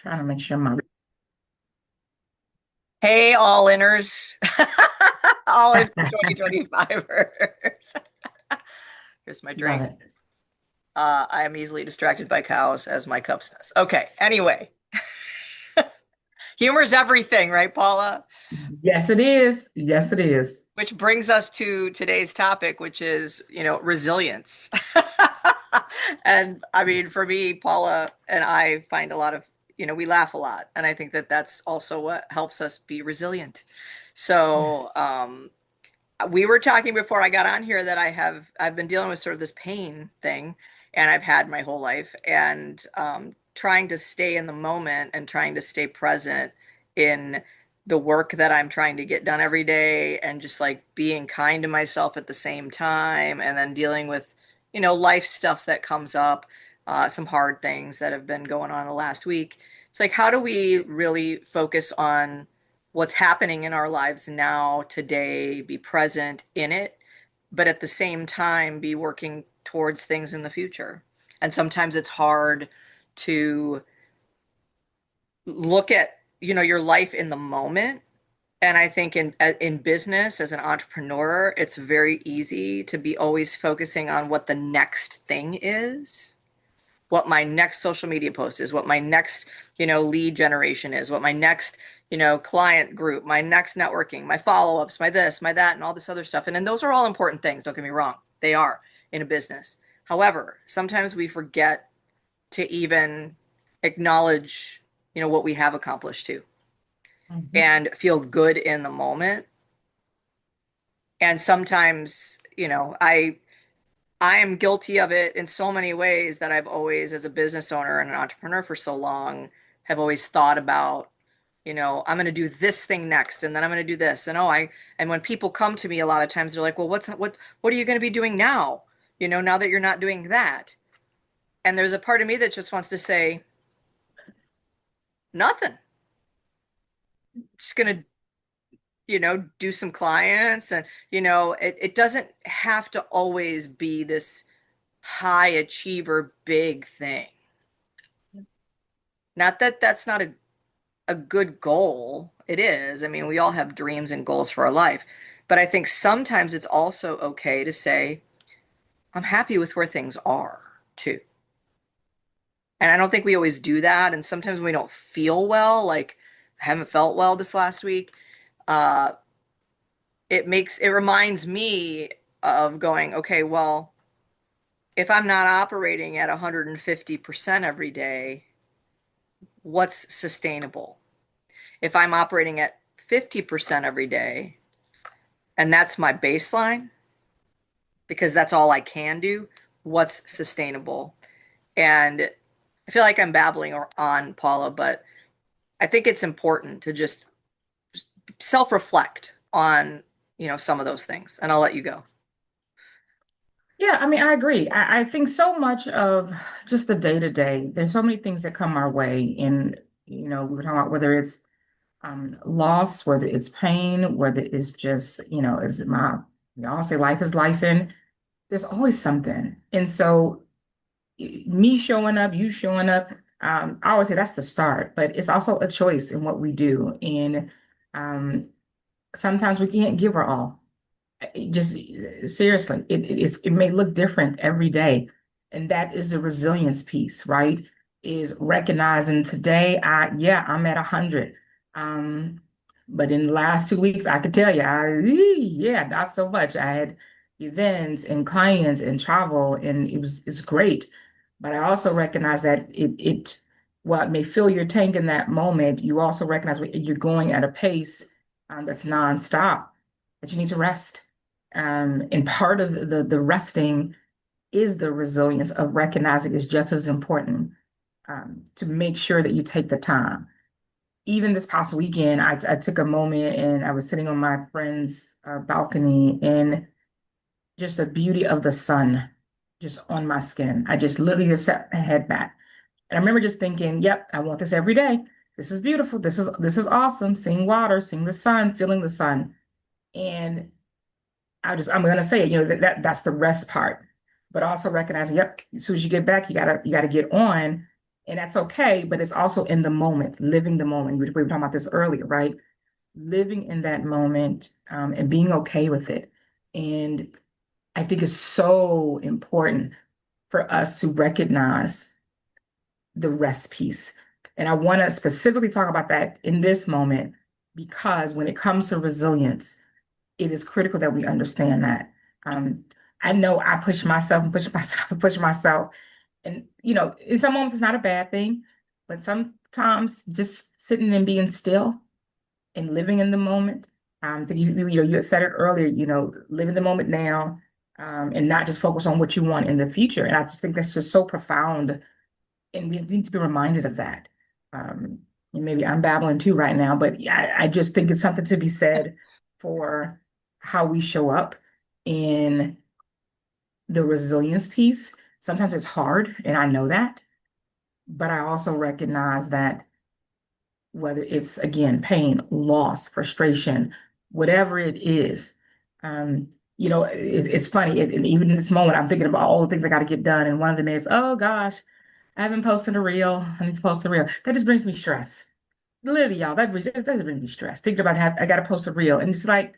Trying to make sure my Hey, all inners, all in for 2025ers. Here's my love drink. it. I am easily distracted by cows, as my cup says. Okay, anyway, humor is everything, right, Paula? Yes, it is. Yes, it is. Which brings us to today's topic, which is, resilience. And I mean, for me, Paula and I find a lot of, we laugh a lot. And I think that that's also what helps us be resilient. So, Yes. we were talking before I got on here that I've been dealing with sort of this pain thing, and I've had my whole life, and trying to stay in the moment and trying to stay present in the work that I'm trying to get done every day, and just like being kind to myself at the same time, and then dealing with life stuff that comes up, some hard things that have been going on the last week. It's like, how do we really focus on what's happening in our lives now, today, be present in it, but at the same time be working towards things in the future. And sometimes it's hard to look at, your life in the moment. And I think in business as an entrepreneur, it's very easy to be always focusing on what the next thing is, what my next social media post is, what my next, lead generation is, what my next, client group, my next networking, my follow-ups, my this, my that, and all this other stuff. And then those are all important things. Don't get me wrong. They are in a business. However, sometimes we forget to even acknowledge, what we have accomplished too, Mhm. and feel good in the moment. And sometimes, I am guilty of it in so many ways that I've always, as a business owner and an entrepreneur for so long, have always thought about, I'm going to do this thing next, and then I'm going to do this. And when people come to me, a lot of times they're like, well, what are you going to be doing now? Now that you're not doing that. And there's a part of me that just wants to say, nothing. Just going to, do some clients. And, it doesn't have to always be this high achiever big thing. Not that that's not a good goal. It is. I mean, we all have dreams and goals for our life. But I think sometimes it's also okay to say, I'm happy with where things are too. And I don't think we always do that. And sometimes when we don't feel well, like I haven't felt well this last week, uh, it reminds me of going, okay, well, if I'm not operating at 150% every day, what's sustainable? If I'm operating at 50% every day, and that's my baseline because that's all I can do, what's sustainable? And I feel like I'm babbling on, Paula, but I think it's important to just self-reflect on, some of those things. And I'll let you go. Yeah, I mean, I agree. I think so much of just the day to day, there's so many things that come our way. And, we were talking about whether it's loss, whether it's pain, whether it's just, is we all say life is life, and there's always something. And so me showing up, you showing up, I always say that's the start, but it's also a choice in what we do. And um, sometimes we can't give our all. Just seriously, it may look different every day. And that is the resilience piece, right? Is recognizing today, I'm at 100. Um, but in the last 2 weeks, I could tell you, yeah, not so much. I had events and clients and travel, and it's great. But I also recognize that while it may fill your tank in that moment, you also recognize you're going at a pace that's nonstop, that you need to rest. And part of the resting is the resilience of recognizing is just as important, to make sure that you take the time. Even this past weekend, I took a moment and I was sitting on my friend's balcony, and just the beauty of the sun just on my skin. I just literally just set my head back. And I remember just thinking, yep, I want this every day. This is beautiful. This is awesome. Seeing water, seeing the sun, feeling the sun. And I'm gonna say it, that's the rest part. But also recognizing, yep, as soon as you get back, you gotta get on. And that's okay, but it's also in the moment, living the moment. We were talking about this earlier, right? Living in that moment, and being okay with it. And I think it's so important for us to recognize the rest piece. And I want to specifically talk about that in this moment because when it comes to resilience, it is critical that we understand that. Um, I know I push myself and push myself and push myself. And, in some moments, it's not a bad thing, but sometimes just sitting and being still and living in the moment. I think you had said it earlier, live in the moment now, and not just focus on what you want in the future. And I just think that's just so profound, and we need to be reminded of that. Um, and maybe I'm babbling too right now, but yeah, I just think it's something to be said for how we show up in the resilience piece. Sometimes it's hard, and I know that, but I also recognize that whether it's again pain, loss, frustration, whatever it is. It's funny, and even in this moment, I'm thinking about all the things I got to get done, and one of them is, oh gosh, I haven't posted a reel. I need to post a reel. That just brings me stress. Literally, y'all, that brings me stress. Thinking about I got to post a reel, and it's like,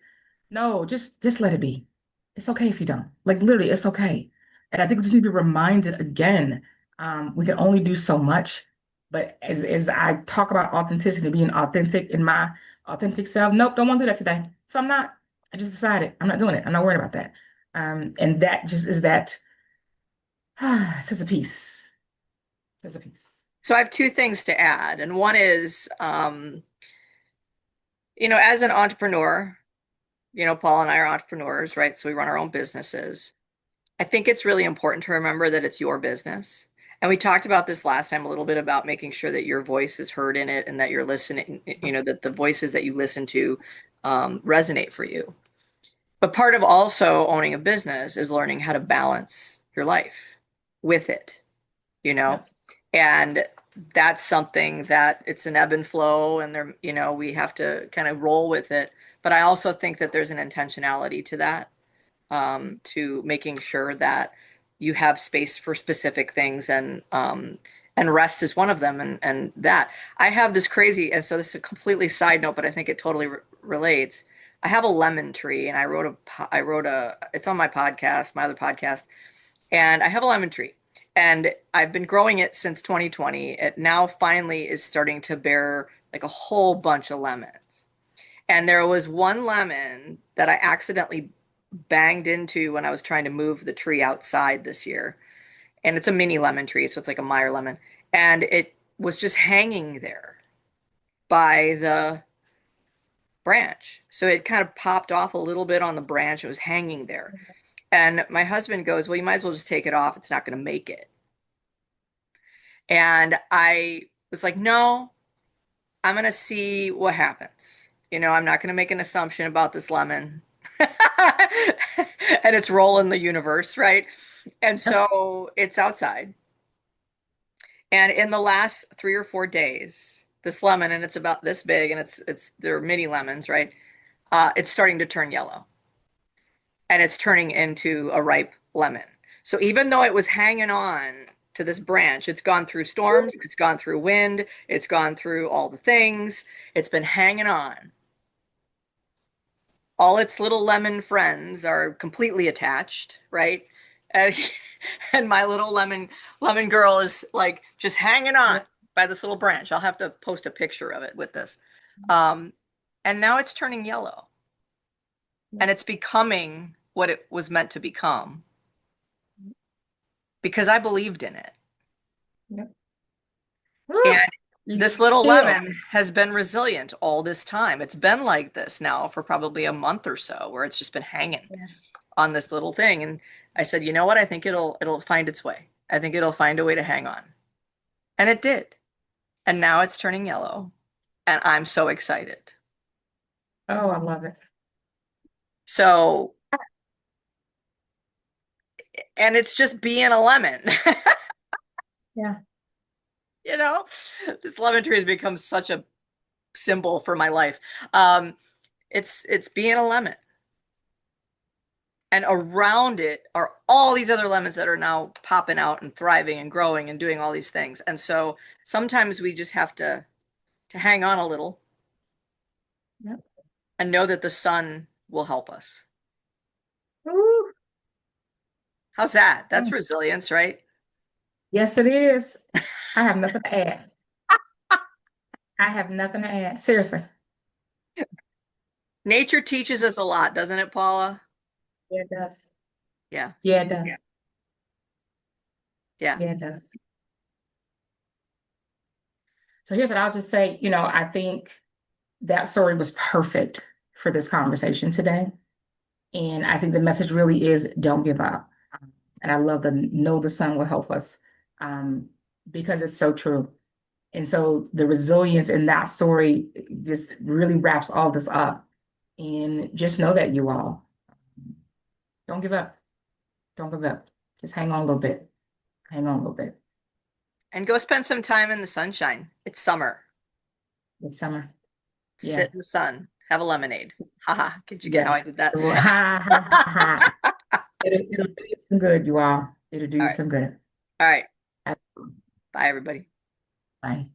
no, just let it be. It's okay if you don't. Like literally, it's okay. And I think we just need to be reminded again. We can only do so much. But as I talk about authenticity, being authentic in my authentic self, nope, don't want to do that today. So I'm not. I just decided I'm not doing it. I'm not worried about that. And that just is that sense of peace. Sense of peace. So I have two things to add. And one is, as an entrepreneur, Paul and I are entrepreneurs, right? So we run our own businesses. I think it's really important to remember that it's your business. And we talked about this last time a little bit about making sure that your voice is heard in it and that you're listening, that the voices that you listen to resonate for you. But part of also owning a business is learning how to balance your life with it, you know? Yes. And that's something that it's an ebb and flow and there, we have to kind of roll with it. But I also think that there's an intentionality to that, to making sure that you have space for specific things and rest is one of them. And that I have this crazy, and so this is a completely side note, but I think it totally relates. I have a lemon tree and it's on my podcast, my other podcast, and I have a lemon tree. And I've been growing it since 2020. It now finally is starting to bear like a whole bunch of lemons. And there was one lemon that I accidentally banged into when I was trying to move the tree outside this year. And it's a mini lemon tree, so it's like a Meyer lemon. And it was just hanging there by the branch. So it kind of popped off a little bit on the branch. It was hanging there. And my husband goes, well, you might as well just take it off. It's not going to make it. And I was like, no, I'm going to see what happens. I'm not going to make an assumption about this lemon and its role in the universe, right? And Yep. so it's outside. And in the last 3 or 4 days, this lemon, and it's about this big, and they're mini lemons, right? It's starting to turn yellow, and it's turning into a ripe lemon. So even though it was hanging on to this branch, it's gone through storms, it's gone through wind, it's gone through all the things, it's been hanging on. All its little lemon friends are completely attached, right? And, and my little lemon girl is like just hanging on Yep. by this little branch. I'll have to post a picture of it with this. Um, and now it's turning yellow and Yep. it's becoming what it was meant to become because I believed in it. Yep. And Woo! You this little chill. lemon has been resilient all this time. It's been like this now for probably a month or so where it's just been hanging Yes. on this little thing. And I said, you know what? I think it'll find its way. I think it'll find a way to hang on. And it did. And now it's turning yellow. And I'm so excited. Oh, I love it. So, and it's just being a lemon. Yeah. you know, this lemon tree has become such a symbol for my life. Um, it's being a lemon. And around it are all these other lemons that are now popping out and thriving and growing and doing all these things. And so sometimes we just have to hang on a little Yep. and know that the sun will help us. Ooh, How's that? That's mm. resilience, right? Yes, it is. I have nothing to add. I have nothing to add. Seriously. Nature teaches us a lot, doesn't it, Paula? Yeah, it does. Yeah. Yeah, it does. Yeah. Yeah, it does. So here's what I'll just say. I think that story was perfect for this conversation today. And I think the message really is don't give up. And I love the know the sun will help us um, because it's so true. And so the resilience in that story just really wraps all this up. And just know that you all don't give up. Don't give up. Just hang on a little bit. Hang on a little bit. And go spend some time in the sunshine. It's summer. It's summer. Yeah. Sit in the sun. Have a lemonade. Haha. Did you get how I Yes. did that? Ha ha ha ha. It'll do you some good, you all. It'll do All you right. some good. All right. Bye, everybody. Bye.